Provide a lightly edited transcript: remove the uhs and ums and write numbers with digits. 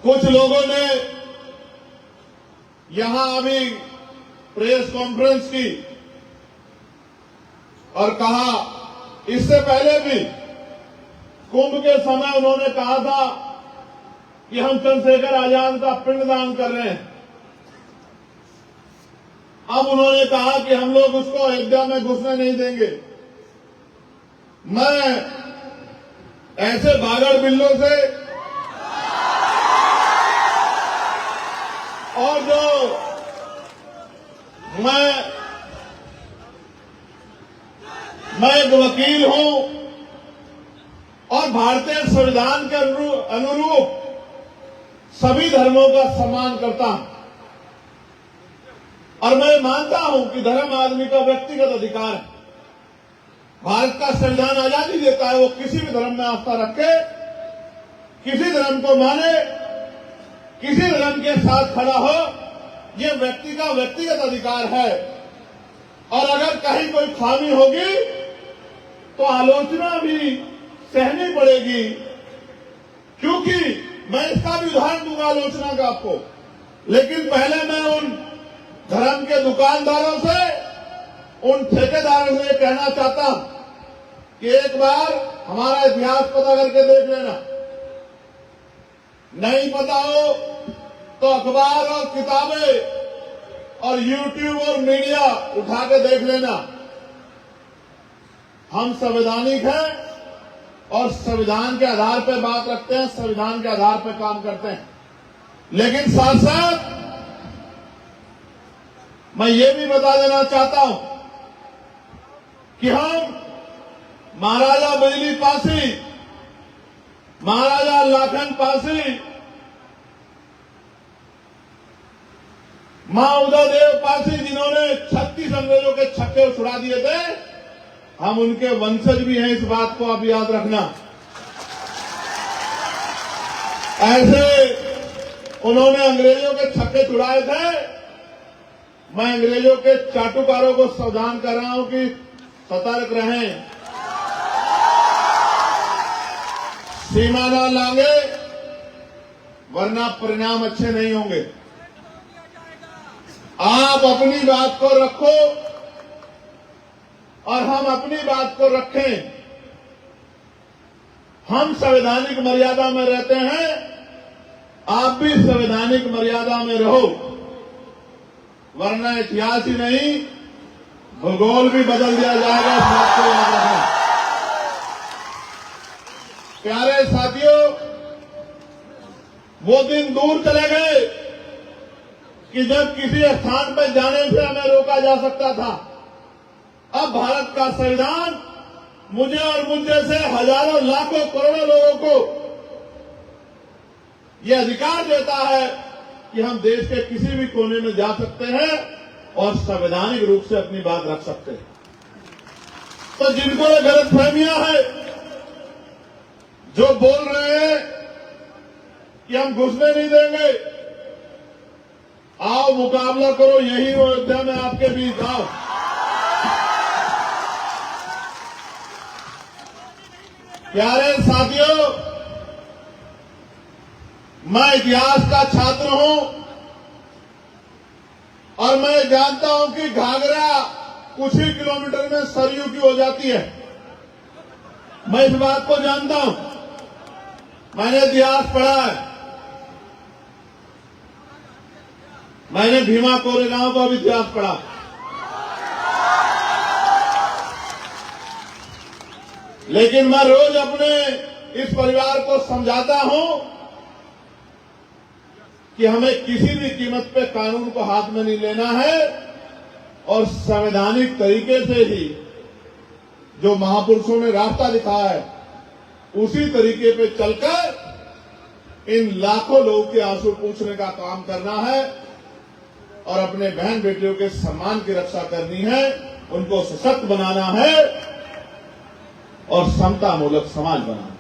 कुछ लोगों ने यहां अभी प्रेस कॉन्फ्रेंस की और कहा, इससे पहले भी कुंभ के समय उन्होंने कहा था कि हम चंद्रशेखर आजाद का पिंडदान कर रहे हैं। अब उन्होंने कहा कि हम लोग उसको अयोध्या में घुसने नहीं देंगे। मैं ऐसे भागड़ बिल्लों से और जो मैं एक वकील हूं और भारतीय संविधान के अनुरूप सभी धर्मों का सम्मान करता हूं और मैं मानता हूं कि धर्म आदमी का व्यक्तिगत अधिकार है। भारत का संविधान आजादी देता है, वो किसी भी धर्म में आस्था रखे, किसी धर्म को माने, किसी धर्म के साथ खड़ा हो, ये व्यक्ति का व्यक्तिगत अधिकार है। और अगर कहीं कोई खामी होगी तो आलोचना भी सहनी पड़ेगी, क्योंकि मैं इसका भी उदाहरण दूंगा आलोचना का आपको। लेकिन पहले मैं उन धर्म के दुकानदारों से, उन ठेकेदारों से कहना चाहता हूं कि एक बार हमारा इतिहास पता करके देख लेना। नहीं पता हो तो अखबार और किताबें और यूट्यूब और मीडिया उठा के देख लेना। हम संवैधानिक हैं और संविधान के आधार पर बात रखते हैं, संविधान के आधार पर काम करते हैं। लेकिन साथ साथ मैं ये भी बता देना चाहता हूं कि हम महाराजा बिजली पासी, महाराजा लाखन पासी, मां उदयदेव पासी, जिन्होंने 36 अंग्रेजों के छक्के छुड़ा दिए थे, हम उनके वंशज भी हैं। इस बात को आप याद रखना। ऐसे उन्होंने अंग्रेजों के छक्के छुड़ाए थे। मैं अंग्रेजों के चाटुकारों को सावधान कर रहा हूं कि सतर्क रहें, सीमा ना लांगे, वरना परिणाम अच्छे नहीं होंगे। आप अपनी बात को रखो और हम अपनी बात को रखें। हम संवैधानिक मर्यादा में रहते हैं, आप भी संवैधानिक मर्यादा में रहो, वरना इतिहास ही नहीं भूगोल भी बदल दिया जाएगा। इस बात को याद रखें। प्यारे साथियों, वो दिन दूर चले गए कि जब किसी स्थान पर जाने से हमें रोका जा सकता था। अब भारत का संविधान मुझे और मुझ जैसे हजारों लाखों करोड़ों लोगों को यह अधिकार देता है कि हम देश के किसी भी कोने में जा सकते हैं और संवैधानिक रूप से अपनी बात रख सकते हैं। तो जिनको ये गलतफहमियां हैं, जो बोल रहे हैं कि हम घुसने नहीं देंगे, आओ मुकाबला करो, यही अयोध्या में आपके बीच आओ। प्यारे साथियों, मैं इतिहास का छात्र हूं और मैं जानता हूं कि घाघरा कुछ ही किलोमीटर में सरयू की हो जाती है। मैं इस बात को जानता हूं, मैंने इतिहास पढ़ा है। मैंने भीमा कोरेगांव का भी इतिहास पढ़ा। लेकिन मैं रोज अपने इस परिवार को समझाता हूं कि हमें किसी भी कीमत पे कानून को हाथ में नहीं लेना है और संवैधानिक तरीके से ही जो महापुरुषों ने रास्ता दिखाया है, उसी तरीके पे चलकर इन लाखों लोगों के आंसू पूछने का काम करना है और अपने बहन बेटियों के सम्मान की रक्षा करनी है, उनको सशक्त बनाना है और समता मूलक समाज बनाना है।